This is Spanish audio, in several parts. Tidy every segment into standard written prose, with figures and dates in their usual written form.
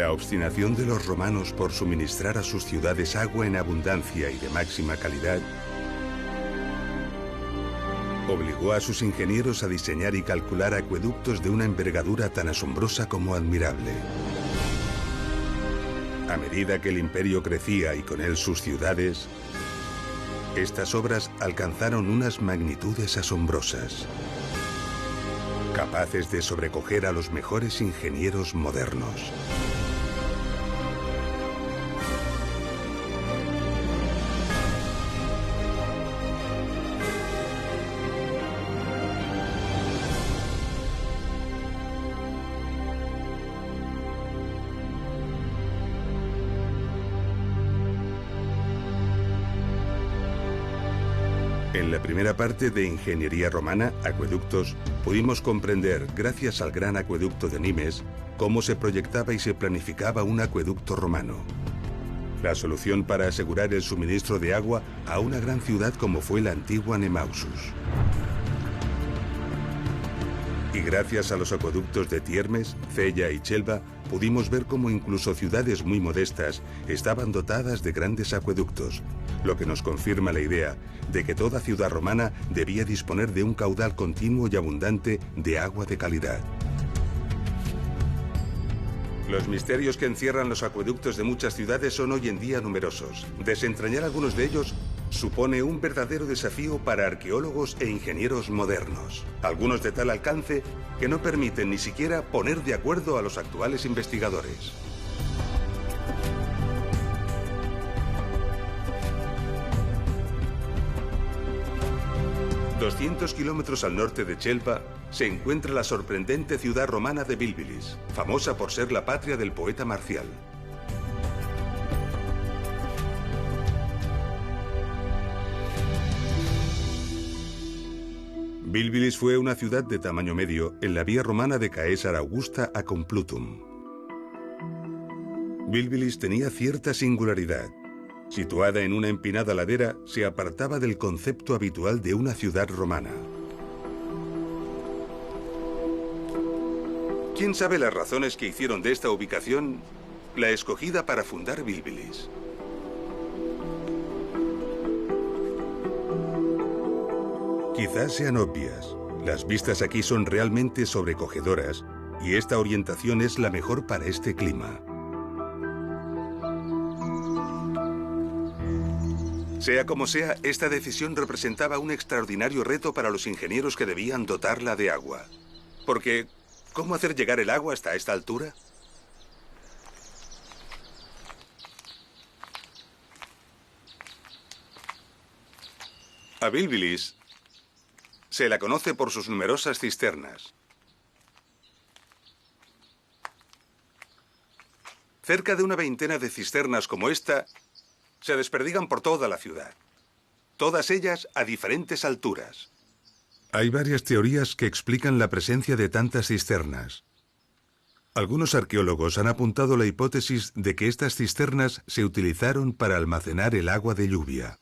La obstinación de los romanos por suministrar a sus ciudades agua en abundancia y de máxima calidad obligó a sus ingenieros a diseñar y calcular acueductos de una envergadura tan asombrosa como admirable. A medida que el imperio crecía y con él sus ciudades, estas obras alcanzaron unas magnitudes asombrosas, capaces de sobrecoger a los mejores ingenieros modernos. En la primera parte de Ingeniería Romana, Acueductos, pudimos comprender, gracias al gran acueducto de Nimes, cómo se proyectaba y se planificaba un acueducto romano. La solución para asegurar el suministro de agua a una gran ciudad como fue la antigua Nemausus. Y gracias a los acueductos de Tiermes, Cella y Chelva, pudimos ver cómo incluso ciudades muy modestas estaban dotadas de grandes acueductos, lo que nos confirma la idea de que toda ciudad romana debía disponer de un caudal continuo y abundante de agua de calidad. Los misterios que encierran los acueductos de muchas ciudades son hoy en día numerosos. Desentrañar algunos de ellos supone un verdadero desafío para arqueólogos e ingenieros modernos, algunos de tal alcance que no permiten ni siquiera poner de acuerdo a los actuales investigadores. A 200 kilómetros al norte de Chelva se encuentra la sorprendente ciudad romana de Bilbilis, famosa por ser la patria del poeta Marcial. Bilbilis fue una ciudad de tamaño medio en la vía romana de Caesar Augusta a Complutum. Bilbilis tenía cierta singularidad. Situada en una empinada ladera, se apartaba del concepto habitual de una ciudad romana. ¿Quién sabe las razones que hicieron de esta ubicación la escogida para fundar Bilbilis? Quizás sean obvias. Las vistas aquí son realmente sobrecogedoras y esta orientación es la mejor para este clima. Sea como sea, esta decisión representaba un extraordinario reto para los ingenieros que debían dotarla de agua. Porque, ¿cómo hacer llegar el agua hasta esta altura? A Bilbilis se la conoce por sus numerosas cisternas. Cerca de una veintena de cisternas como esta se desperdigan por toda la ciudad, todas ellas a diferentes alturas. Hay varias teorías que explican la presencia de tantas cisternas. Algunos arqueólogos han apuntado la hipótesis de que estas cisternas se utilizaron para almacenar el agua de lluvia.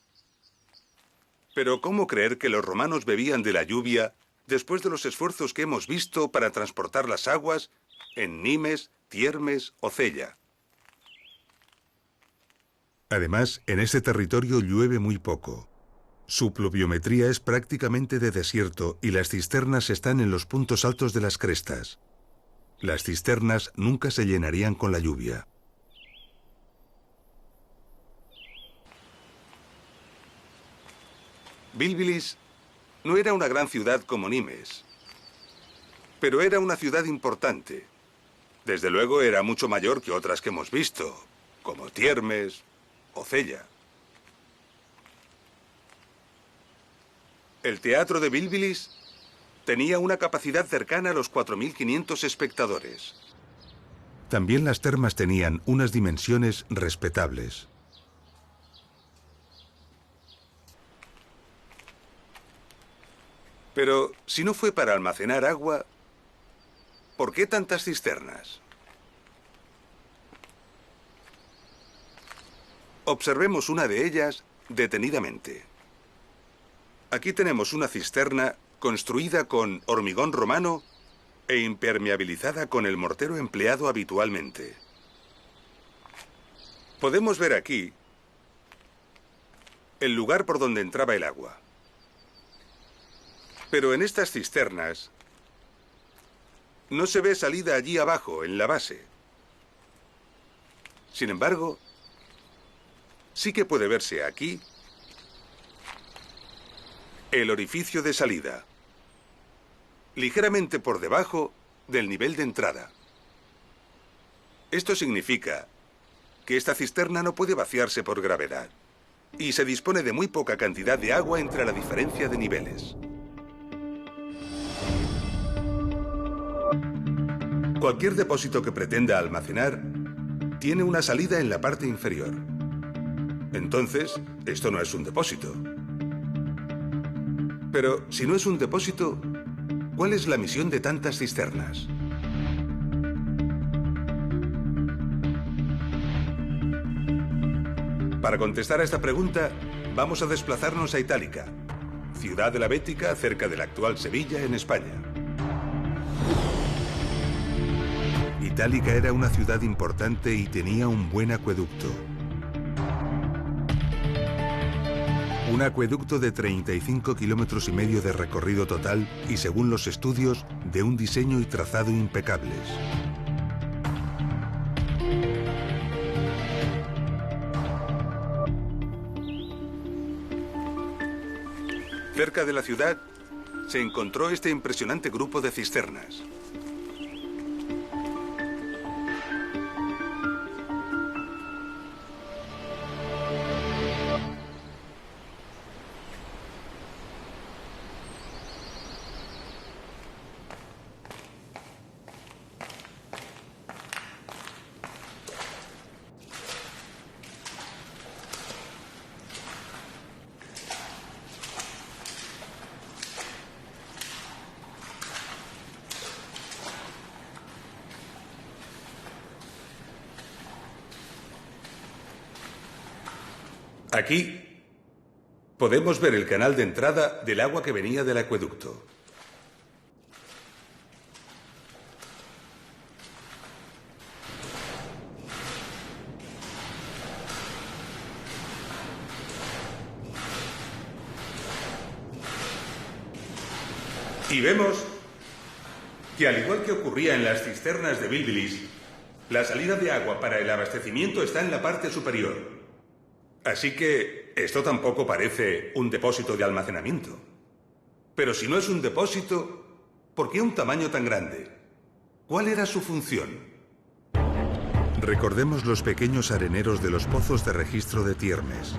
Pero ¿cómo creer que los romanos bebían de la lluvia después de los esfuerzos que hemos visto para transportar las aguas en Nimes, Tiermes o Cella? Además, en este territorio llueve muy poco. Su pluviometría es prácticamente de desierto y las cisternas están en los puntos altos de las crestas. Las cisternas nunca se llenarían con la lluvia. Bilbilis no era una gran ciudad como Nimes, pero era una ciudad importante. Desde luego era mucho mayor que otras que hemos visto, como Tiermes o Cella. El teatro de Bilbilis tenía una capacidad cercana a los 4.500 espectadores. También las termas tenían unas dimensiones respetables. Pero si no fue para almacenar agua, ¿por qué tantas cisternas? Observemos una de ellas detenidamente. Aquí tenemos una cisterna construida con hormigón romano e impermeabilizada con el mortero empleado habitualmente. Podemos ver aquí el lugar por donde entraba el agua. Pero en estas cisternas no se ve salida allí abajo, en la base. Sin embargo, sí que puede verse aquí el orificio de salida, ligeramente por debajo del nivel de entrada. Esto significa que esta cisterna no puede vaciarse por gravedad y se dispone de muy poca cantidad de agua entre la diferencia de niveles. Cualquier depósito que pretenda almacenar tiene una salida en la parte inferior. Entonces, esto no es un depósito. Pero si no es un depósito, ¿cuál es la misión de tantas cisternas? Para contestar a esta pregunta, vamos a desplazarnos a Itálica, ciudad de la Bética, cerca de la actual Sevilla, en España. Itálica era una ciudad importante y tenía un buen acueducto. Un acueducto de 35 kilómetros y medio de recorrido total y, según los estudios, de un diseño y trazado impecables. Cerca de la ciudad se encontró este impresionante grupo de cisternas. Aquí podemos ver el canal de entrada del agua que venía del acueducto. Y vemos que, al igual que ocurría en las cisternas de Bilbilis, la salida de agua para el abastecimiento está en la parte superior. Así que esto tampoco parece un depósito de almacenamiento. Pero si no es un depósito, ¿por qué un tamaño tan grande? ¿Cuál era su función? Recordemos los pequeños areneros de los pozos de registro de Tiermes.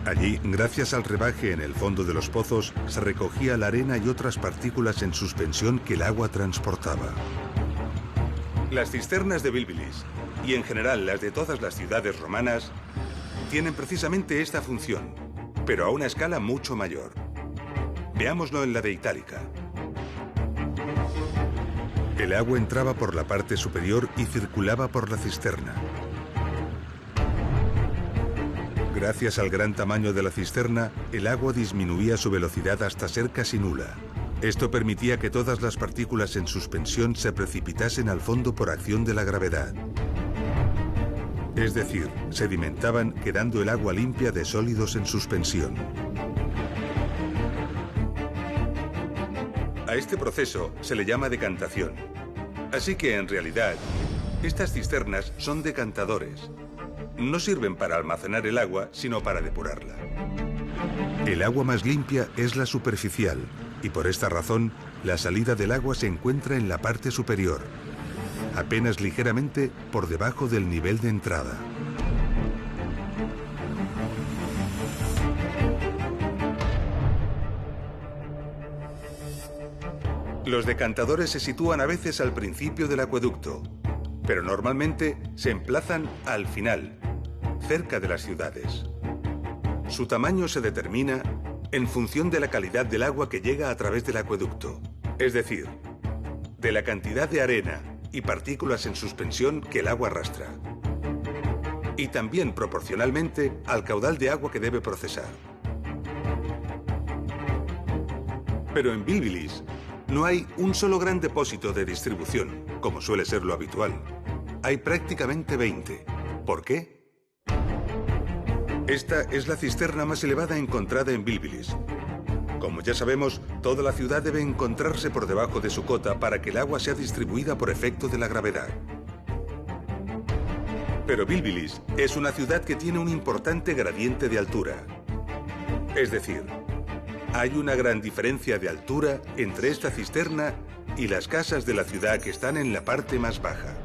Allí, gracias al rebaje en el fondo de los pozos, se recogía la arena y otras partículas en suspensión que el agua transportaba. Las cisternas de Bilbilis, y en general las de todas las ciudades romanas, tienen precisamente esta función, pero a una escala mucho mayor. Veámoslo en la de Itálica. El agua entraba por la parte superior y circulaba por la cisterna. Gracias al gran tamaño de la cisterna, el agua disminuía su velocidad hasta ser casi nula. Esto permitía que todas las partículas en suspensión se precipitasen al fondo por acción de la gravedad. Es decir, sedimentaban, quedando el agua limpia de sólidos en suspensión. A este proceso se le llama decantación. Así que, en realidad, estas cisternas son decantadores. No sirven para almacenar el agua, sino para depurarla. El agua más limpia es la superficial, y por esta razón, la salida del agua se encuentra en la parte superior, apenas ligeramente por debajo del nivel de entrada. Los decantadores se sitúan a veces al principio del acueducto, pero normalmente se emplazan al final, cerca de las ciudades. Su tamaño se determina en función de la calidad del agua que llega a través del acueducto, es decir, de la cantidad de arena y partículas en suspensión que el agua arrastra, y también proporcionalmente al caudal de agua que debe procesar. Pero en Bilbilis no hay un solo gran depósito de distribución, como suele ser lo habitual. Hay prácticamente 20. ¿Por qué? Esta es la cisterna más elevada encontrada en Bilbilis. Como ya sabemos, toda la ciudad debe encontrarse por debajo de su cota para que el agua sea distribuida por efecto de la gravedad. Pero Bilbilis es una ciudad que tiene un importante gradiente de altura. Es decir, hay una gran diferencia de altura entre esta cisterna y las casas de la ciudad que están en la parte más baja.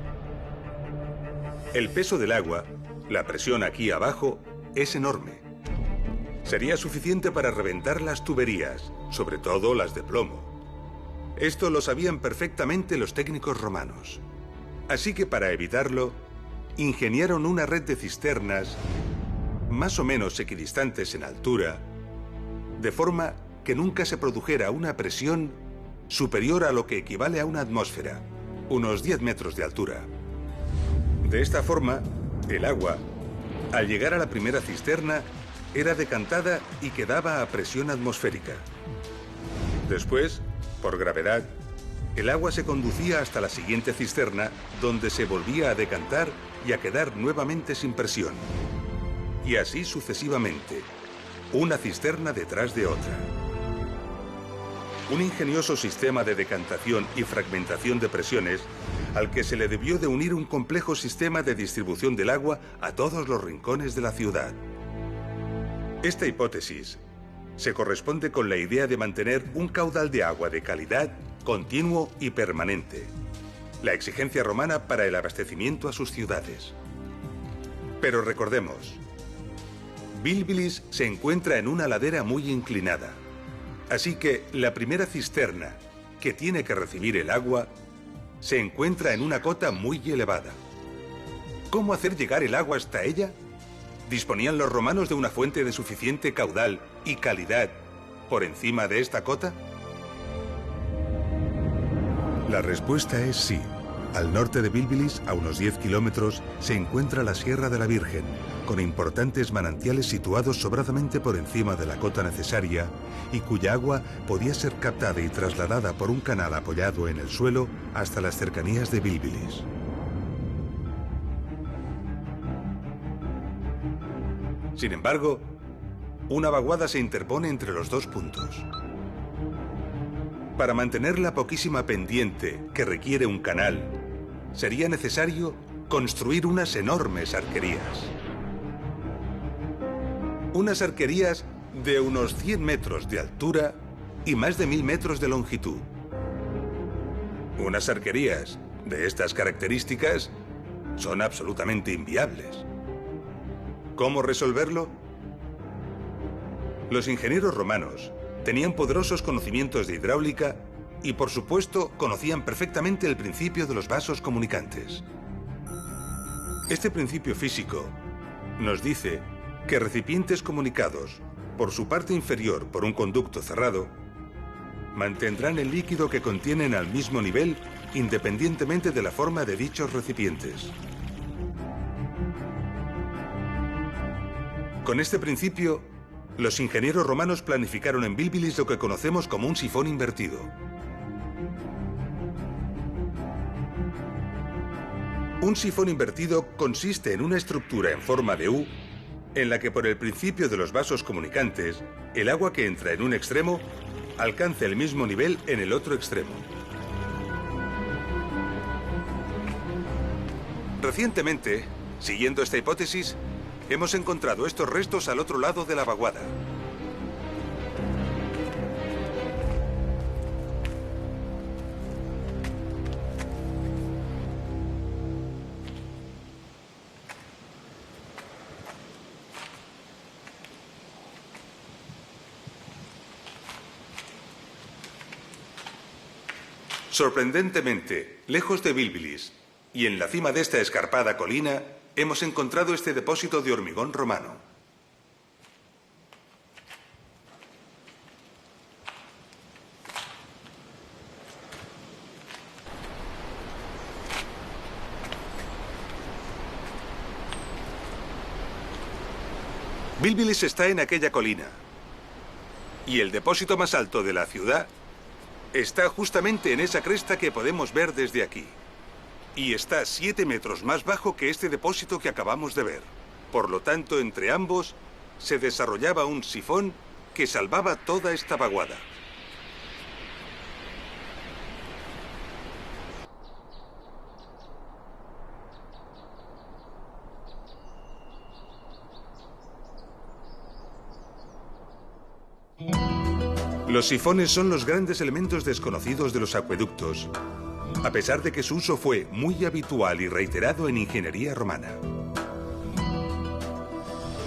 El peso del agua, la presión aquí abajo, es enorme. Sería suficiente para reventar las tuberías, sobre todo las de plomo. Esto lo sabían perfectamente los técnicos romanos. Así que para evitarlo, ingeniaron una red de cisternas más o menos equidistantes en altura, de forma que nunca se produjera una presión superior a lo que equivale a una atmósfera, unos 10 metros de altura. De esta forma, el agua, al llegar a la primera cisterna, era decantada y quedaba a presión atmosférica. Después, por gravedad, el agua se conducía hasta la siguiente cisterna, donde se volvía a decantar y a quedar nuevamente sin presión. Y así sucesivamente, una cisterna detrás de otra. Un ingenioso sistema de decantación y fragmentación de presiones al que se le debió de unir un complejo sistema de distribución del agua a todos los rincones de la ciudad. Esta hipótesis se corresponde con la idea de mantener un caudal de agua de calidad, continuo y permanente, la exigencia romana para el abastecimiento a sus ciudades. Pero recordemos, Bilbilis se encuentra en una ladera muy inclinada. Así que la primera cisterna, que tiene que recibir el agua, se encuentra en una cota muy elevada. ¿Cómo hacer llegar el agua hasta ella? ¿Disponían los romanos de una fuente de suficiente caudal y calidad por encima de esta cota? La respuesta es sí. Al norte de Bilbilis, a unos 10 kilómetros, se encuentra la Sierra de la Virgen, con importantes manantiales situados sobradamente por encima de la cota necesaria y cuya agua podía ser captada y trasladada por un canal apoyado en el suelo hasta las cercanías de Bilbilis. Sin embargo, una vaguada se interpone entre los dos puntos. Para mantener la poquísima pendiente que requiere un canal, sería necesario construir unas enormes arquerías. Unas arquerías de unos 100 metros de altura y más de 1000 metros de longitud. Unas arquerías de estas características son absolutamente inviables. ¿Cómo resolverlo? Los ingenieros romanos tenían poderosos conocimientos de hidráulica y, por supuesto, conocían perfectamente el principio de los vasos comunicantes. Este principio físico nos dice que recipientes comunicados por su parte inferior por un conducto cerrado mantendrán el líquido que contienen al mismo nivel independientemente de la forma de dichos recipientes. Con este principio, los ingenieros romanos planificaron en Bilbilis lo que conocemos como un sifón invertido. Un sifón invertido consiste en una estructura en forma de U en la que por el principio de los vasos comunicantes, el agua que entra en un extremo alcanza el mismo nivel en el otro extremo. Recientemente, siguiendo esta hipótesis, hemos encontrado estos restos al otro lado de la vaguada. Sorprendentemente, lejos de Bilbilis y en la cima de esta escarpada colina, hemos encontrado este depósito de hormigón romano. Bilbilis está en aquella colina y el depósito más alto de la ciudad está justamente en esa cresta que podemos ver desde aquí. Y está 7 metros más bajo que este depósito que acabamos de ver. Por lo tanto, entre ambos se desarrollaba un sifón que salvaba toda esta vaguada. Los sifones son los grandes elementos desconocidos de los acueductos, a pesar de que su uso fue muy habitual y reiterado en ingeniería romana.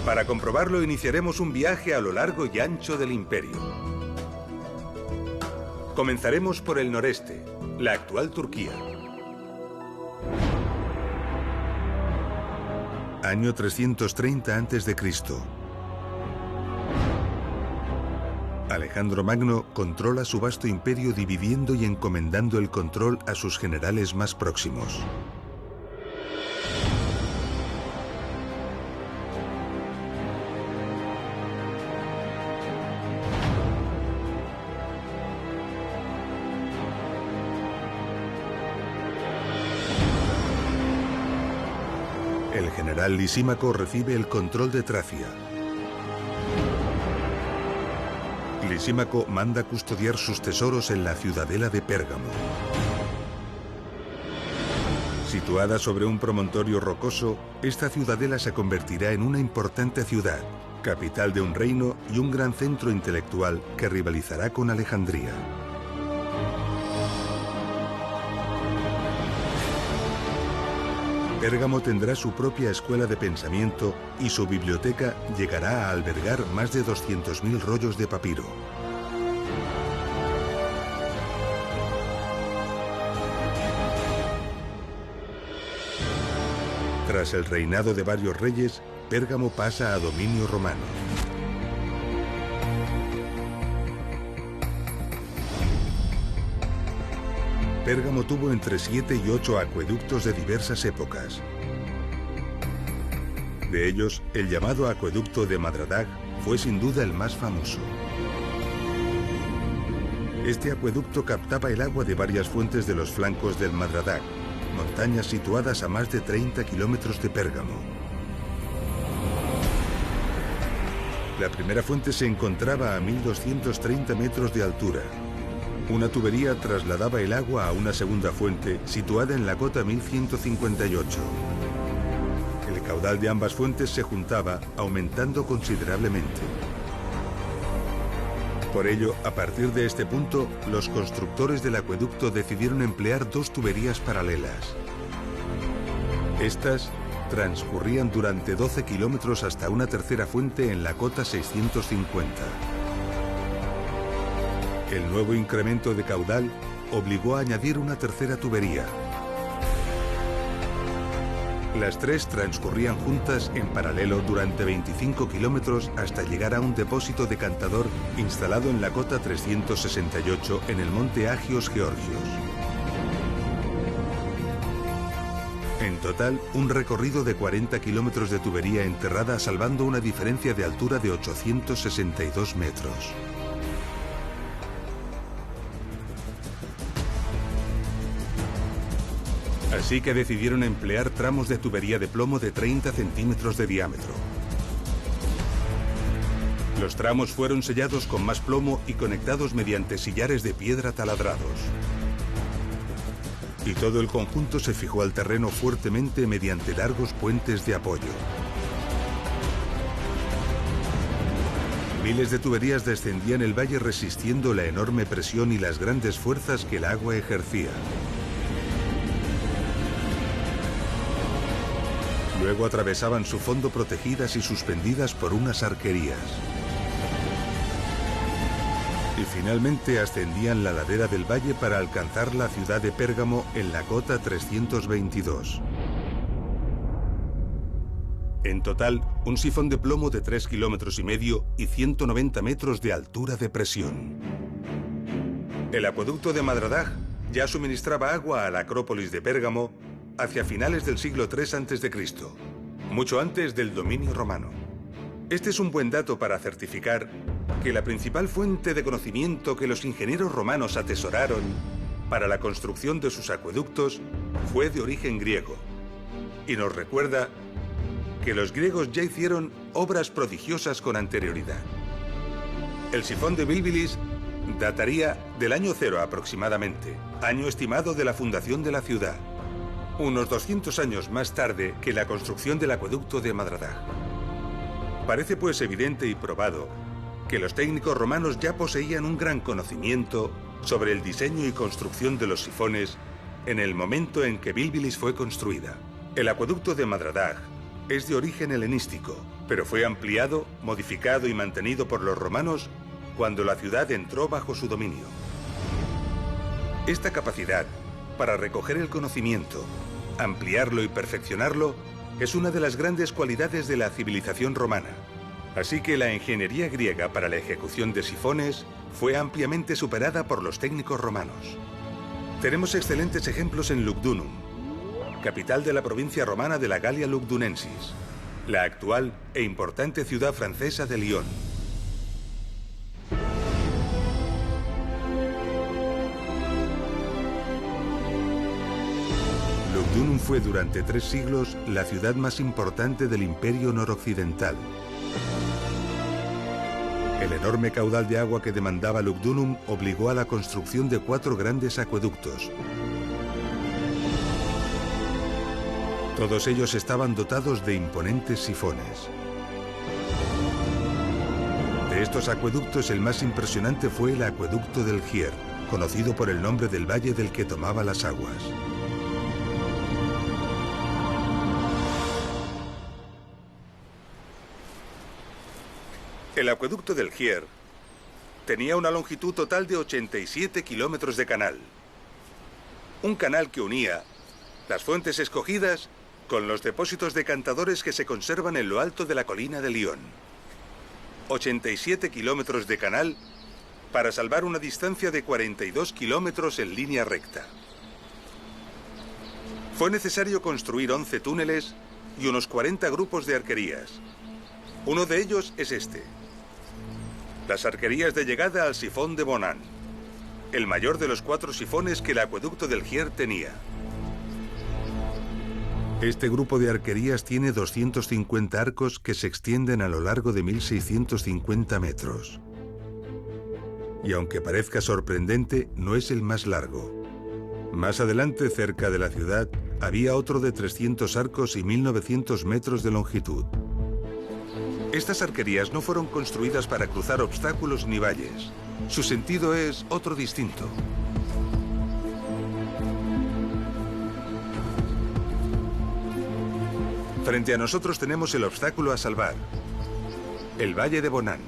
Para comprobarlo, iniciaremos un viaje a lo largo y ancho del imperio. Comenzaremos por el noreste, la actual Turquía. Año 330 a.C. Alejandro Magno controla su vasto imperio dividiendo y encomendando el control a sus generales más próximos. El general Lisímaco recibe el control de Tracia. Lisímaco manda custodiar sus tesoros en la ciudadela de Pérgamo. Situada sobre un promontorio rocoso, esta ciudadela se convertirá en una importante ciudad, capital de un reino y un gran centro intelectual que rivalizará con Alejandría. Pérgamo tendrá su propia escuela de pensamiento y su biblioteca llegará a albergar más de 200.000 rollos de papiro. Tras el reinado de varios reyes, Pérgamo pasa a dominio romano. Pérgamo tuvo entre 7 y 8 acueductos de diversas épocas. De ellos, el llamado acueducto de Madradag fue sin duda el más famoso. Este acueducto captaba el agua de varias fuentes de los flancos del Madradag, montañas situadas a más de 30 kilómetros de Pérgamo. La primera fuente se encontraba a 1.230 metros de altura. Una tubería trasladaba el agua a una segunda fuente situada en la cota 1158. El caudal de ambas fuentes se juntaba, aumentando considerablemente. Por ello, a partir de este punto, los constructores del acueducto decidieron emplear dos tuberías paralelas. Estas transcurrían durante 12 kilómetros hasta una tercera fuente en la cota 650. El nuevo incremento de caudal obligó a añadir una tercera tubería. Las tres transcurrían juntas en paralelo durante 25 kilómetros hasta llegar a un depósito decantador instalado en la cota 368 en el monte Agios Georgios. En total, un recorrido de 40 kilómetros de tubería enterrada salvando una diferencia de altura de 862 metros. Así que decidieron emplear tramos de tubería de plomo de 30 centímetros de diámetro. Los tramos fueron sellados con más plomo y conectados mediante sillares de piedra taladrados. Y todo el conjunto se fijó al terreno fuertemente mediante largos puentes de apoyo. Miles de tuberías descendían el valle resistiendo la enorme presión y las grandes fuerzas que el agua ejercía. Luego atravesaban su fondo protegidas y suspendidas por unas arquerías. Y finalmente ascendían la ladera del valle para alcanzar la ciudad de Pérgamo en la cota 322. En total, un sifón de plomo de 3,5 kilómetros y 190 metros de altura de presión. El acueducto de Madradag ya suministraba agua a la Acrópolis de Pérgamo hacia finales del siglo III a.C., mucho antes del dominio romano. Este es un buen dato para certificar que la principal fuente de conocimiento que los ingenieros romanos atesoraron para la construcción de sus acueductos fue de origen griego, y nos recuerda que los griegos ya hicieron obras prodigiosas con anterioridad. El sifón de Bilbilis dataría del año 0 aproximadamente, año estimado de la fundación de la ciudad, unos 200 años más tarde que la construcción del acueducto de Madradag. Parece pues evidente y probado que los técnicos romanos ya poseían un gran conocimiento sobre el diseño y construcción de los sifones en el momento en que Bilbilis fue construida. El acueducto de Madradag es de origen helenístico, pero fue ampliado, modificado y mantenido por los romanos cuando la ciudad entró bajo su dominio. Esta capacidad para recoger el conocimiento, ampliarlo y perfeccionarlo es una de las grandes cualidades de la civilización romana. Así que la ingeniería griega para la ejecución de sifones fue ampliamente superada por los técnicos romanos. Tenemos excelentes ejemplos en Lugdunum, capital de la provincia romana de la Galia Lugdunensis, la actual e importante ciudad francesa de Lyon. Lugdunum fue durante 3 siglos la ciudad más importante del Imperio Noroccidental. El enorme caudal de agua que demandaba Lugdunum obligó a la construcción de 4 grandes acueductos. Todos ellos estaban dotados de imponentes sifones. De estos acueductos, el más impresionante fue el acueducto del Gier, conocido por el nombre del valle del que tomaba las aguas. El acueducto del Gier tenía una longitud total de 87 kilómetros de canal. Un canal que unía las fuentes escogidas con los depósitos decantadores que se conservan en lo alto de la colina de Lyon. 87 kilómetros de canal para salvar una distancia de 42 kilómetros en línea recta. Fue necesario construir 11 túneles y unos 40 grupos de arquerías. Uno de ellos es este: las arquerías de llegada al sifón de Bonan, el mayor de los 4 sifones que el acueducto del Gier tenía. Este grupo de arquerías tiene 250 arcos que se extienden a lo largo de 1.650 metros. Y aunque parezca sorprendente, no es el más largo. Más adelante, cerca de la ciudad, había otro de 300 arcos y 1.900 metros de longitud. Estas arquerías no fueron construidas para cruzar obstáculos ni valles. Su sentido es otro distinto. Frente a nosotros tenemos el obstáculo a salvar: el Valle de Bonan.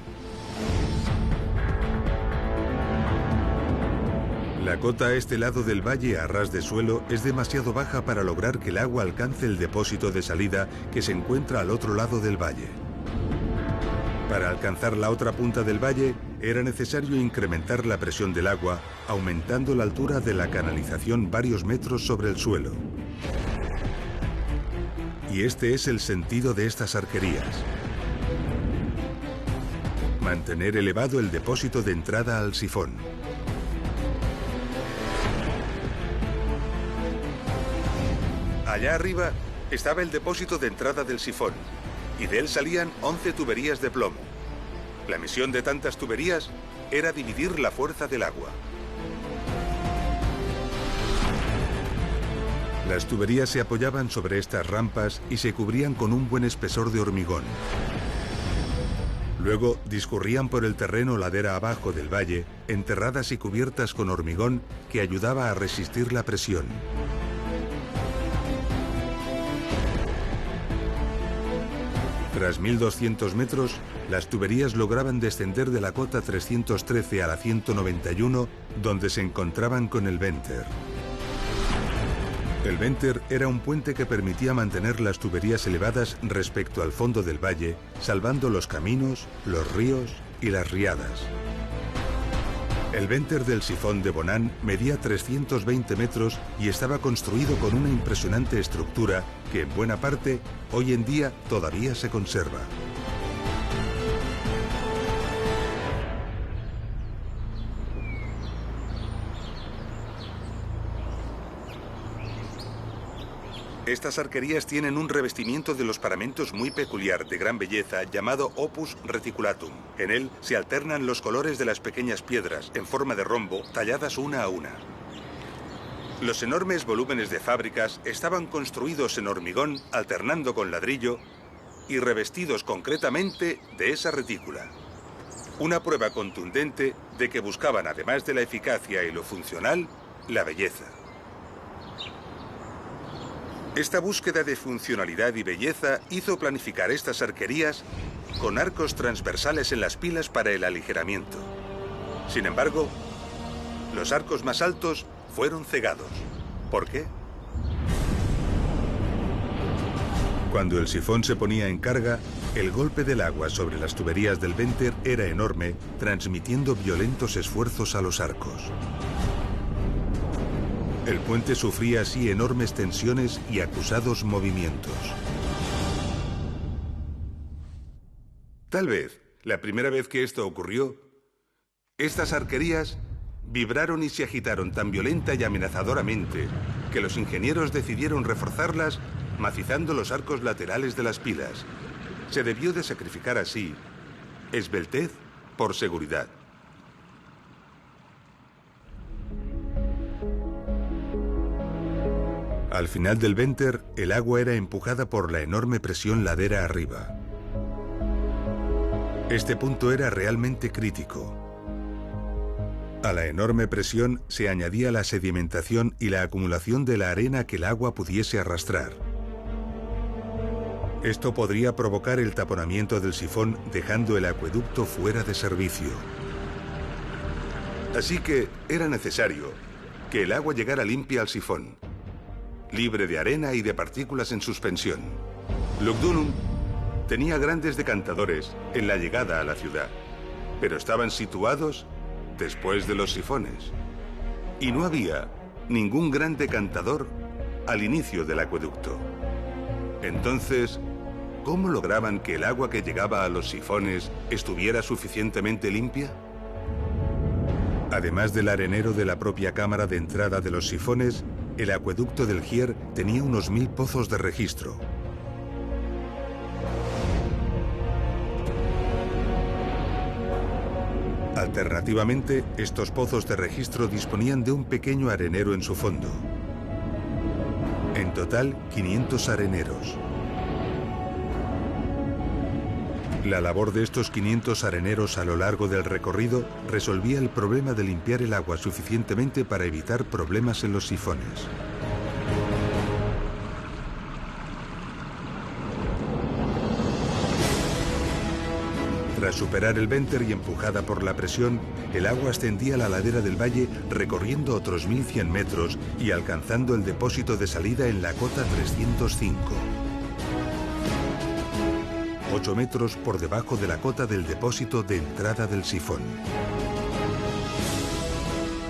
La cota a este lado del valle, a ras de suelo, es demasiado baja para lograr que el agua alcance el depósito de salida que se encuentra al otro lado del valle. Para alcanzar la otra punta del valle, era necesario incrementar la presión del agua, aumentando la altura de la canalización varios metros sobre el suelo. Y este es el sentido de estas arquerías: mantener elevado el depósito de entrada al sifón. Allá arriba estaba el depósito de entrada del sifón, y de él salían 11 tuberías de plomo. La misión de tantas tuberías era dividir la fuerza del agua. Las tuberías se apoyaban sobre estas rampas y se cubrían con un buen espesor de hormigón. Luego discurrían por el terreno ladera abajo del valle, enterradas y cubiertas con hormigón que ayudaba a resistir la presión. Tras 1.200 metros, las tuberías lograban descender de la cota 313 a la 191, donde se encontraban con el Venter. El Venter era un puente que permitía mantener las tuberías elevadas respecto al fondo del valle, salvando los caminos, los ríos y las riadas. El Venter del sifón de Bonan medía 320 metros y estaba construido con una impresionante estructura que en buena parte hoy en día todavía se conserva. Estas arquerías tienen un revestimiento de los paramentos muy peculiar, de gran belleza, llamado opus reticulatum. En él se alternan los colores de las pequeñas piedras, en forma de rombo, talladas una a una. Los enormes volúmenes de fábricas estaban construidos en hormigón, alternando con ladrillo, y revestidos concretamente de esa retícula. Una prueba contundente de que buscaban, además de la eficacia y lo funcional, la belleza. Esta búsqueda de funcionalidad y belleza hizo planificar estas arquerías con arcos transversales en las pilas para el aligeramiento. Sin embargo, los arcos más altos fueron cegados. ¿Por qué? Cuando el sifón se ponía en carga, el golpe del agua sobre las tuberías del Venter era enorme, transmitiendo violentos esfuerzos a los arcos. El puente sufría así enormes tensiones y acusados movimientos. Tal vez, la primera vez que esto ocurrió, estas arquerías vibraron y se agitaron tan violenta y amenazadoramente que los ingenieros decidieron reforzarlas macizando los arcos laterales de las pilas. Se debió de sacrificar así esbeltez por seguridad. Al final del Venter, el agua era empujada por la enorme presión ladera arriba. Este punto era realmente crítico. A la enorme presión se añadía la sedimentación y la acumulación de la arena que el agua pudiese arrastrar. Esto podría provocar el taponamiento del sifón, dejando el acueducto fuera de servicio. Así que era necesario que el agua llegara limpia al sifón, libre de arena y de partículas en suspensión. Lugdunum tenía grandes decantadores en la llegada a la ciudad, pero estaban situados después de los sifones. Y no había ningún gran decantador al inicio del acueducto. Entonces, ¿cómo lograban que el agua que llegaba a los sifones estuviera suficientemente limpia? Además del arenero de la propia cámara de entrada de los sifones, el acueducto del Gier tenía unos 1000 pozos de registro. Alternativamente, estos pozos de registro disponían de un pequeño arenero en su fondo. En total, 500 areneros. La labor de estos 500 areneros a lo largo del recorrido resolvía el problema de limpiar el agua suficientemente para evitar problemas en los sifones. Tras superar el Venter y empujada por la presión, el agua ascendía a la ladera del valle recorriendo otros 1100 metros y alcanzando el depósito de salida en la cota 305. 8 metros por debajo de la cota del depósito de entrada del sifón.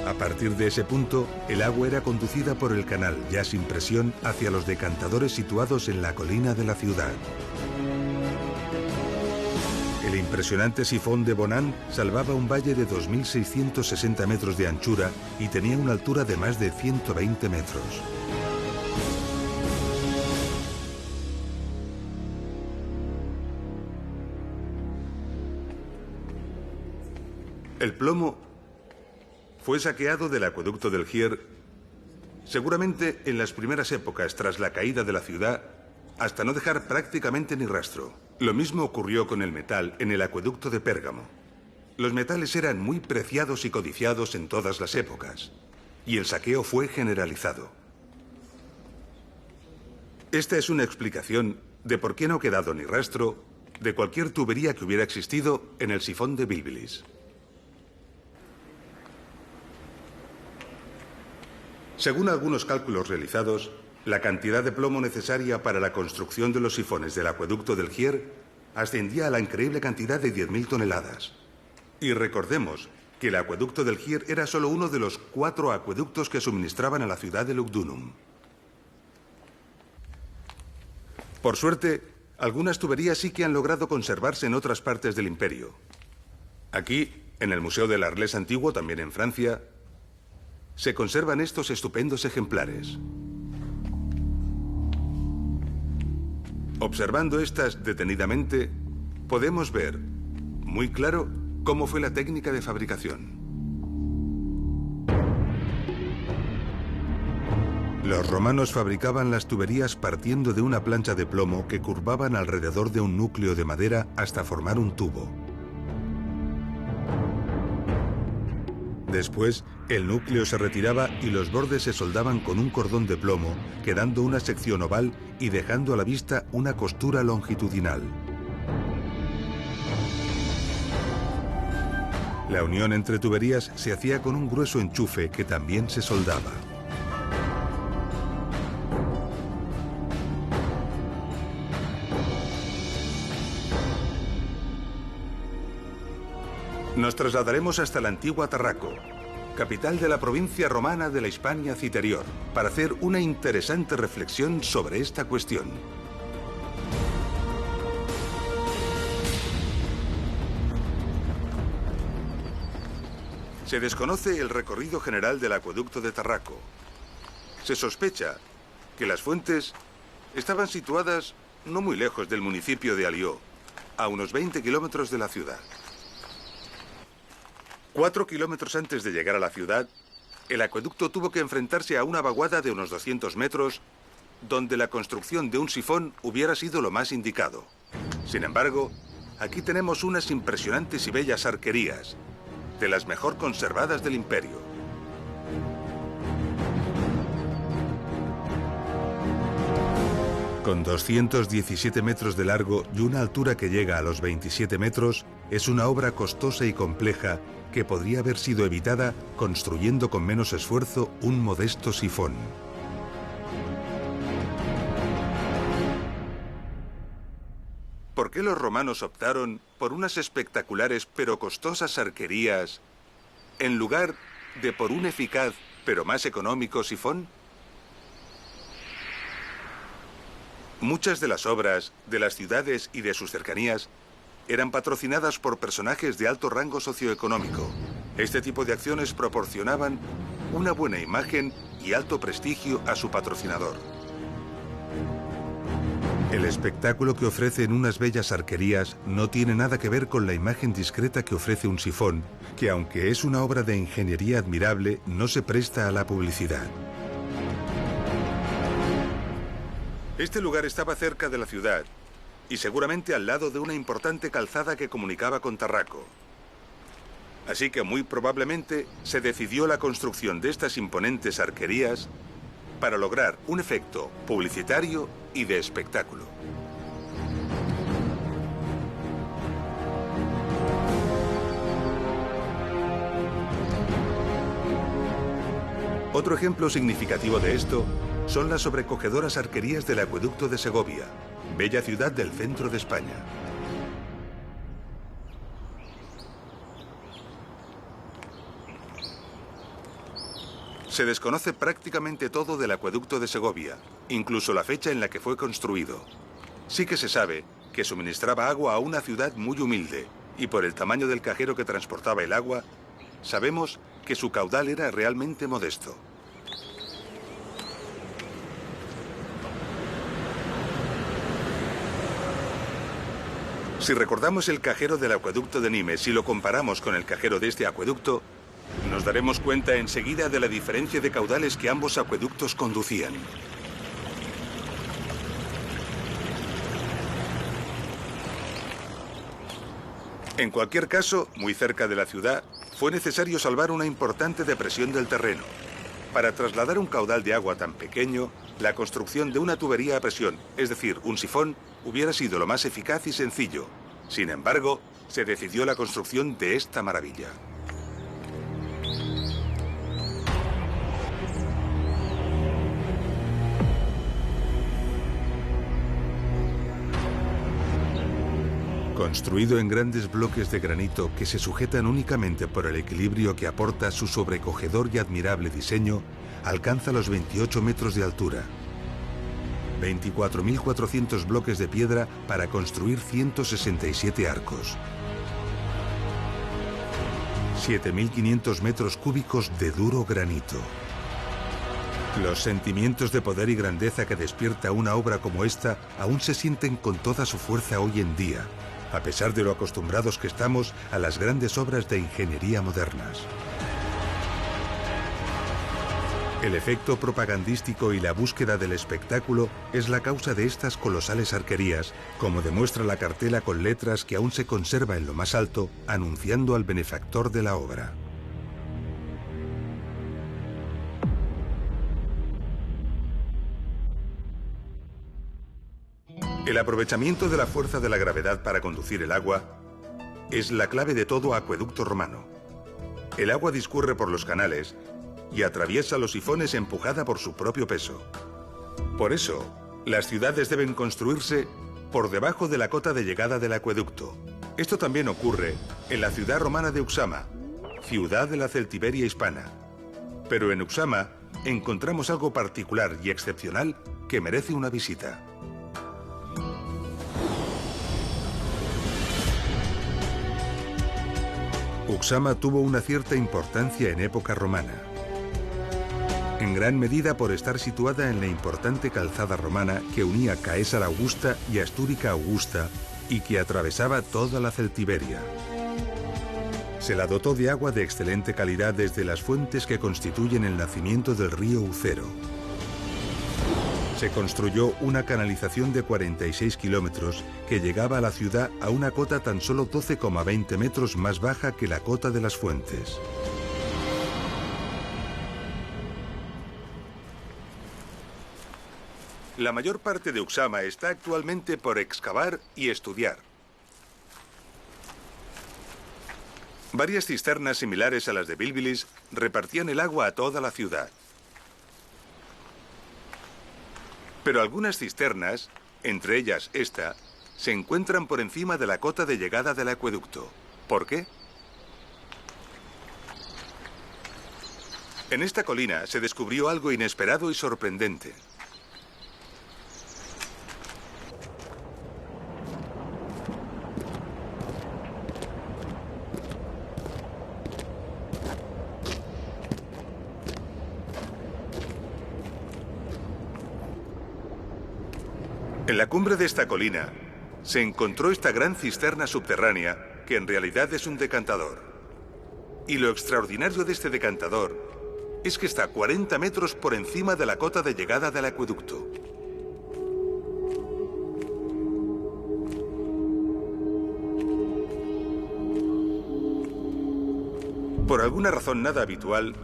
A partir de ese punto, el agua era conducida por el canal, ya sin presión, hacia los decantadores situados en la colina de la ciudad. El impresionante sifón de Bonan salvaba un valle de 2660 metros de anchura y tenía una altura de más de 120 metros. El plomo fue saqueado del acueducto del Gier, seguramente en las primeras épocas tras la caída de la ciudad, hasta no dejar prácticamente ni rastro. Lo mismo ocurrió con el metal en el acueducto de Pérgamo. Los metales eran muy preciados y codiciados en todas las épocas, y el saqueo fue generalizado. Esta es una explicación de por qué no ha quedado ni rastro de cualquier tubería que hubiera existido en el sifón de Bilbilis. Según algunos cálculos realizados, la cantidad de plomo necesaria para la construcción de los sifones del acueducto del Gier ascendía a la increíble cantidad de 10.000 toneladas. Y recordemos que el acueducto del Gier era solo uno de los 4 acueductos que suministraban a la ciudad de Lugdunum. Por suerte, algunas tuberías sí que han logrado conservarse en otras partes del imperio. Aquí, en el Museo del Arles Antiguo, también en Francia, se conservan estos estupendos ejemplares. Observando estas detenidamente, podemos ver muy claro cómo fue la técnica de fabricación. Los romanos fabricaban las tuberías partiendo de una plancha de plomo que curvaban alrededor de un núcleo de madera hasta formar un tubo. Después, el núcleo se retiraba y los bordes se soldaban con un cordón de plomo, quedando una sección oval y dejando a la vista una costura longitudinal. La unión entre tuberías se hacía con un grueso enchufe que también se soldaba. Nos trasladaremos hasta la antigua Tarraco, capital de la provincia romana de la Hispania Citerior, para hacer una interesante reflexión sobre esta cuestión. Se desconoce el recorrido general del acueducto de Tarraco. Se sospecha que las fuentes estaban situadas no muy lejos del municipio de Alió, a unos 20 kilómetros de la ciudad. 4 kilómetros antes de llegar a la ciudad, el acueducto tuvo que enfrentarse a una vaguada de unos 200 metros, donde la construcción de un sifón hubiera sido lo más indicado. Sin embargo, aquí tenemos unas impresionantes y bellas arquerías, de las mejor conservadas del imperio. Con 217 metros de largo y una altura que llega a los 27 metros, es una obra costosa y compleja que podría haber sido evitada construyendo con menos esfuerzo un modesto sifón. ¿Por qué los romanos optaron por unas espectaculares pero costosas arquerías en lugar de por un eficaz pero más económico sifón? Muchas de las obras de las ciudades y de sus cercanías eran patrocinadas por personajes de alto rango socioeconómico. Este tipo de acciones proporcionaban una buena imagen y alto prestigio a su patrocinador. El espectáculo que ofrecen unas bellas arquerías no tiene nada que ver con la imagen discreta que ofrece un sifón, que aunque es una obra de ingeniería admirable, no se presta a la publicidad. Este lugar estaba cerca de la ciudad y seguramente al lado de una importante calzada que comunicaba con Tarraco. Así que muy probablemente se decidió la construcción de estas imponentes arquerías para lograr un efecto publicitario y de espectáculo. Otro ejemplo significativo de esto son las sobrecogedoras arquerías del acueducto de Segovia, bella ciudad del centro de España. Se desconoce prácticamente todo del acueducto de Segovia, incluso la fecha en la que fue construido. Sí que se sabe que suministraba agua a una ciudad muy humilde, y por el tamaño del cajero que transportaba el agua, sabemos que su caudal era realmente modesto. Si recordamos el cajero del acueducto de Nimes y lo comparamos con el cajero de este acueducto, nos daremos cuenta enseguida de la diferencia de caudales que ambos acueductos conducían. En cualquier caso, muy cerca de la ciudad, fue necesario salvar una importante depresión del terreno. Para trasladar un caudal de agua tan pequeño, la construcción de una tubería a presión, es decir, un sifón, hubiera sido lo más eficaz y sencillo. Sin embargo, se decidió la construcción de esta maravilla. Construido en grandes bloques de granito que se sujetan únicamente por el equilibrio que aporta su sobrecogedor y admirable diseño, alcanza los 28 metros de altura. 24.400 bloques de piedra para construir 167 arcos. 7.500 metros cúbicos de duro granito. Los sentimientos de poder y grandeza que despierta una obra como esta aún se sienten con toda su fuerza hoy en día, a pesar de lo acostumbrados que estamos a las grandes obras de ingeniería modernas. El efecto propagandístico y la búsqueda del espectáculo es la causa de estas colosales arquerías, como demuestra la cartela con letras que aún se conserva en lo más alto, anunciando al benefactor de la obra. El aprovechamiento de la fuerza de la gravedad para conducir el agua es la clave de todo acueducto romano. El agua discurre por los canales y atraviesa los sifones empujada por su propio peso. Por eso, las ciudades deben construirse por debajo de la cota de llegada del acueducto. Esto también ocurre en la ciudad romana de Uxama, ciudad de la Celtiberia hispana. Pero en Uxama encontramos algo particular y excepcional que merece una visita. Uxama tuvo una cierta importancia en época romana, en gran medida por estar situada en la importante calzada romana que unía Caesar Augusta y Astúrica Augusta y que atravesaba toda la Celtiberia. Se la dotó de agua de excelente calidad desde las fuentes que constituyen el nacimiento del río Ucero. Se construyó una canalización de 46 kilómetros que llegaba a la ciudad a una cota tan solo 12,20 metros más baja que la cota de las fuentes. La mayor parte de Uxama está actualmente por excavar y estudiar. Varias cisternas similares a las de Bilbilis repartían el agua a toda la ciudad. Pero algunas cisternas, entre ellas esta, se encuentran por encima de la cota de llegada del acueducto. ¿Por qué? En esta colina se descubrió algo inesperado y sorprendente. En la cumbre de esta colina se encontró esta gran cisterna subterránea que en realidad es un decantador. Y lo extraordinario de este decantador es que está 40 metros por encima de la cota de llegada del acueducto. Por alguna razón nada habitual,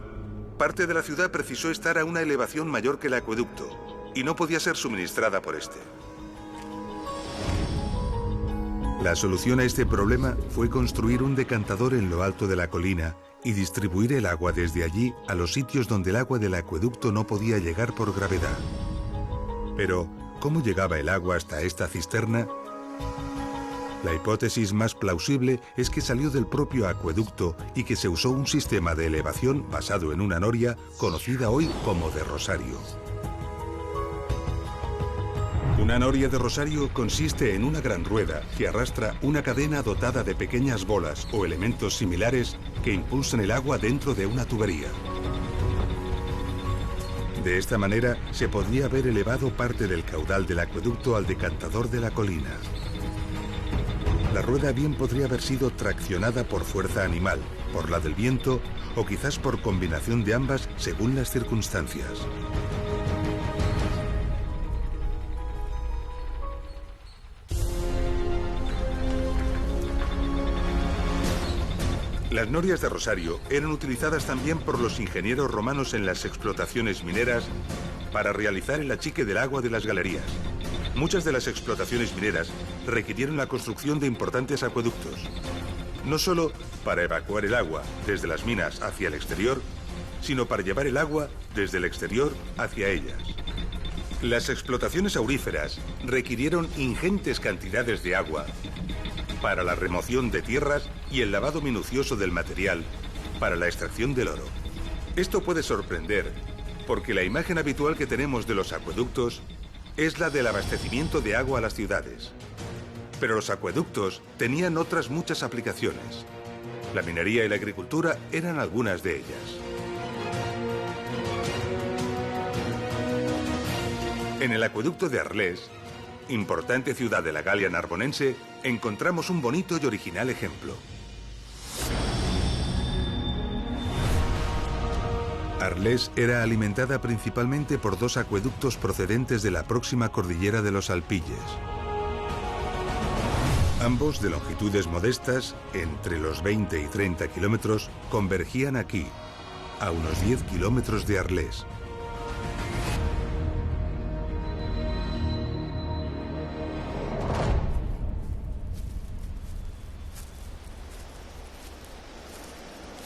parte de la ciudad precisó estar a una elevación mayor que el acueducto y no podía ser suministrada por este. La solución a este problema fue construir un decantador en lo alto de la colina y distribuir el agua desde allí a los sitios donde el agua del acueducto no podía llegar por gravedad. Pero, ¿cómo llegaba el agua hasta esta cisterna? La hipótesis más plausible es que salió del propio acueducto y que se usó un sistema de elevación basado en una noria conocida hoy como de Rosario. Una noria de Rosario consiste en una gran rueda que arrastra una cadena dotada de pequeñas bolas o elementos similares que impulsan el agua dentro de una tubería. De esta manera se podría haber elevado parte del caudal del acueducto al decantador de la colina. La rueda bien podría haber sido traccionada por fuerza animal, por la del viento o quizás por combinación de ambas según las circunstancias. Las norias de Rosario eran utilizadas también por los ingenieros romanos en las explotaciones mineras para realizar el achique del agua de las galerías. Muchas de las explotaciones mineras requirieron la construcción de importantes acueductos, no solo para evacuar el agua desde las minas hacia el exterior, sino para llevar el agua desde el exterior hacia ellas. Las explotaciones auríferas requirieron ingentes cantidades de agua para la remoción de tierras y el lavado minucioso del material para la extracción del oro. Esto puede sorprender porque la imagen habitual que tenemos de los acueductos es la del abastecimiento de agua a las ciudades. Pero los acueductos tenían otras muchas aplicaciones. La minería y la agricultura eran algunas de ellas. En el acueducto de Arles, importante ciudad de la Galia narbonense, encontramos un bonito y original ejemplo. Arles era alimentada principalmente por dos acueductos procedentes de la próxima cordillera de los Alpilles. Ambos, de longitudes modestas, entre los 20 y 30 kilómetros, convergían aquí, a unos 10 kilómetros de Arles.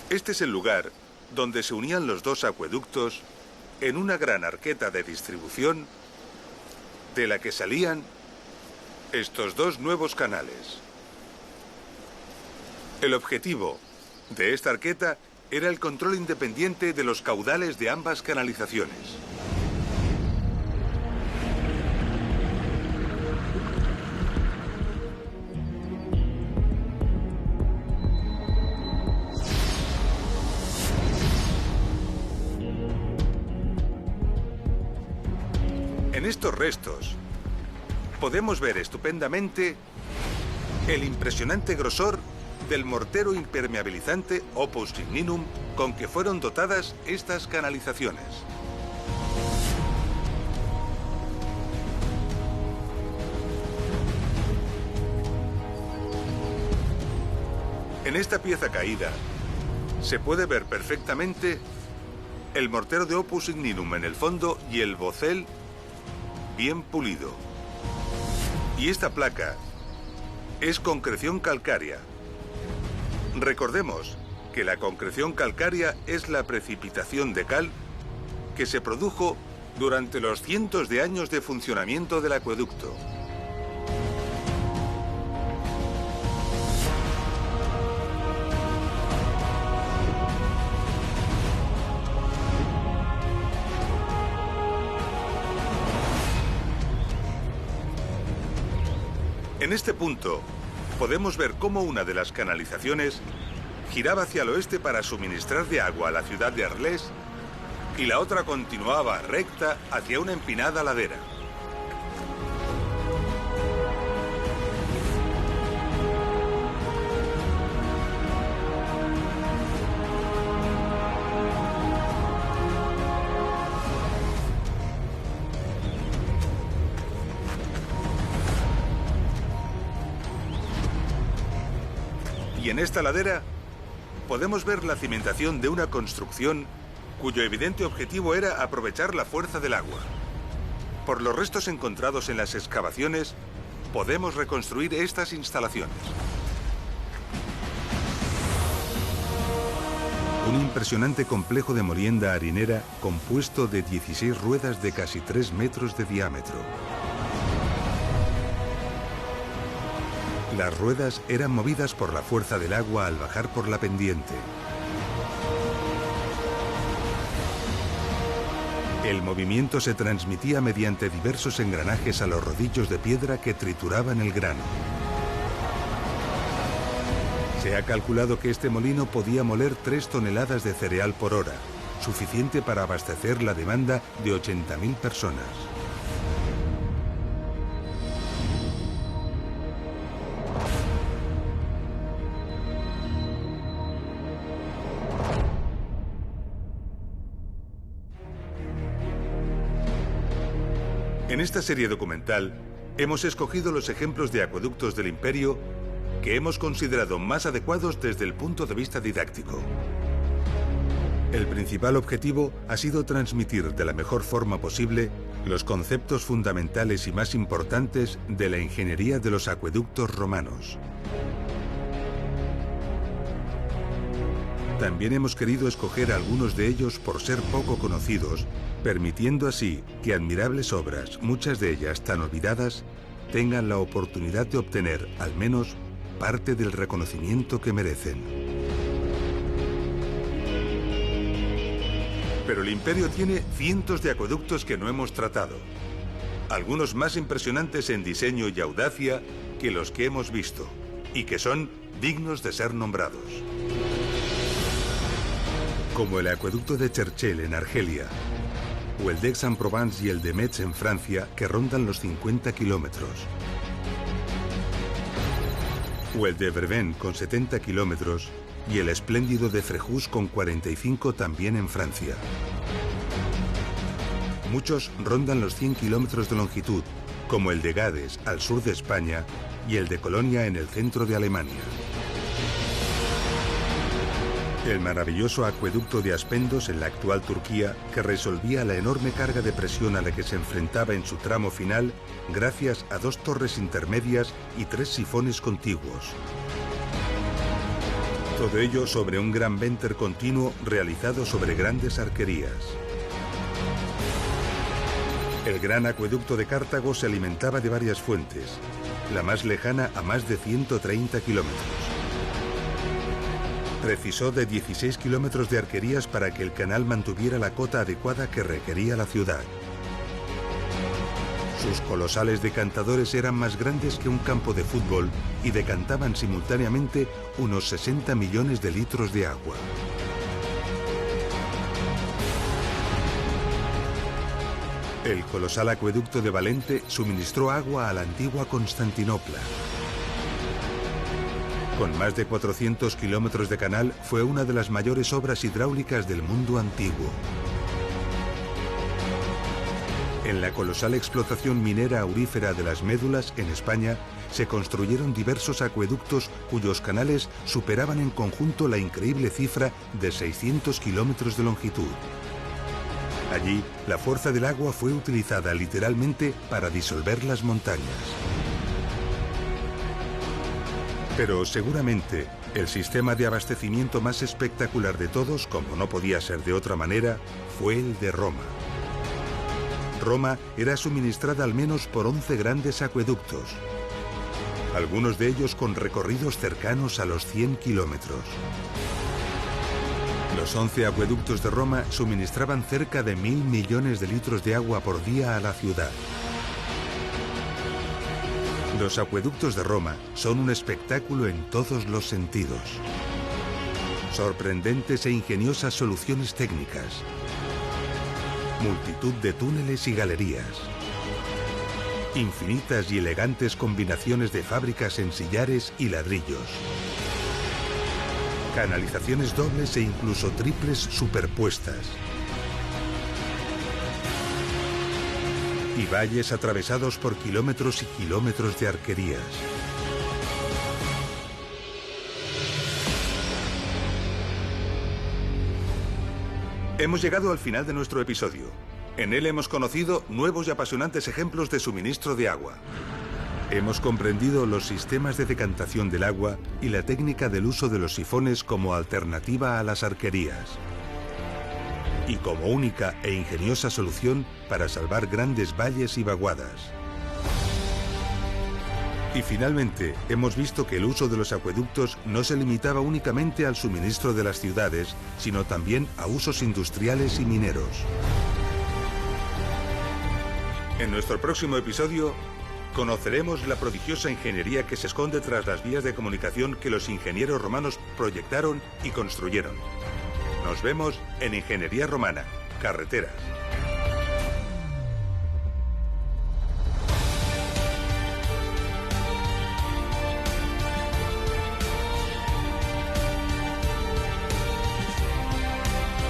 Este es el lugar donde se unían los dos acueductos en una gran arqueta de distribución de la que salían estos dos nuevos canales. El objetivo de esta arqueta era el control independiente de los caudales de ambas canalizaciones. En estos restos podemos ver estupendamente el impresionante grosor del mortero impermeabilizante Opus Signinum con que fueron dotadas estas canalizaciones. En esta pieza caída se puede ver perfectamente el mortero de Opus Signinum en el fondo y el bocel bien pulido. Y esta placa es concreción calcárea. Recordemos que la concreción calcárea es la precipitación de cal que se produjo durante los cientos de años de funcionamiento del acueducto. En este punto, podemos ver cómo una de las canalizaciones giraba hacia el oeste para suministrar de agua a la ciudad de Arles y la otra continuaba recta hacia una empinada ladera. Y en esta ladera podemos ver la cimentación de una construcción cuyo evidente objetivo era aprovechar la fuerza del agua. Por los restos encontrados en las excavaciones, podemos reconstruir estas instalaciones. Un impresionante complejo de molienda harinera compuesto de 16 ruedas de casi 3 metros de diámetro. Las ruedas eran movidas por la fuerza del agua al bajar por la pendiente. El movimiento se transmitía mediante diversos engranajes a los rodillos de piedra que trituraban el grano. Se ha calculado que este molino podía moler 3 toneladas de cereal por hora, suficiente para abastecer la demanda de 80.000 personas. En esta serie documental hemos escogido los ejemplos de acueductos del Imperio que hemos considerado más adecuados desde el punto de vista didáctico. El principal objetivo ha sido transmitir de la mejor forma posible los conceptos fundamentales y más importantes de la ingeniería de los acueductos romanos. También hemos querido escoger algunos de ellos por ser poco conocidos, permitiendo así que admirables obras, muchas de ellas tan olvidadas, tengan la oportunidad de obtener, al menos, parte del reconocimiento que merecen. Pero el Imperio tiene cientos de acueductos que no hemos tratado, algunos más impresionantes en diseño y audacia que los que hemos visto, y que son dignos de ser nombrados. Como el acueducto de Cherchell en Argelia, o el d'Aix-en-Provence y el de Metz en Francia, que rondan los 50 kilómetros, o el de Vervins con 70 kilómetros y el espléndido de Fréjus con 45 también en Francia. Muchos rondan los 100 kilómetros de longitud, como el de Gades al sur de España y el de Colonia en el centro de Alemania. El maravilloso acueducto de Aspendos en la actual Turquía, que resolvía la enorme carga de presión a la que se enfrentaba en su tramo final gracias a 2 torres intermedias y 3 sifones contiguos. Todo ello sobre un gran venter continuo realizado sobre grandes arquerías. El gran acueducto de Cartago se alimentaba de varias fuentes, la más lejana a más de 130 kilómetros. Precisó de 16 kilómetros de arquerías para que el canal mantuviera la cota adecuada que requería la ciudad. Sus colosales decantadores eran más grandes que un campo de fútbol y decantaban simultáneamente unos 60 millones de litros de agua. El colosal acueducto de Valente suministró agua a la antigua Constantinopla. Con más de 400 kilómetros de canal, fue una de las mayores obras hidráulicas del mundo antiguo. En la colosal explotación minera aurífera de las Médulas, en España, se construyeron diversos acueductos cuyos canales superaban en conjunto la increíble cifra de 600 kilómetros de longitud. Allí, la fuerza del agua fue utilizada literalmente para disolver las montañas. Pero seguramente el sistema de abastecimiento más espectacular de todos, como no podía ser de otra manera, fue el de Roma. Roma era suministrada al menos por 11 grandes acueductos, algunos de ellos con recorridos cercanos a los 100 kilómetros. Los 11 acueductos de Roma suministraban cerca de 1.000 millones de litros de agua por día a la ciudad. Los acueductos de Roma son un espectáculo en todos los sentidos. Sorprendentes e ingeniosas soluciones técnicas. Multitud de túneles y galerías. Infinitas y elegantes combinaciones de fábricas en sillares y ladrillos. Canalizaciones dobles e incluso triples superpuestas. Y valles atravesados por kilómetros y kilómetros de arquerías. Hemos llegado al final de nuestro episodio. En él hemos conocido nuevos y apasionantes ejemplos de suministro de agua. Hemos comprendido los sistemas de decantación del agua y la técnica del uso de los sifones como alternativa a las arquerías. Y como única e ingeniosa solución para salvar grandes valles y vaguadas. Y finalmente, hemos visto que el uso de los acueductos no se limitaba únicamente al suministro de las ciudades, sino también a usos industriales y mineros. En nuestro próximo episodio, conoceremos la prodigiosa ingeniería que se esconde tras las vías de comunicación que los ingenieros romanos proyectaron y construyeron. Nos vemos en Ingeniería Romana, Carreteras.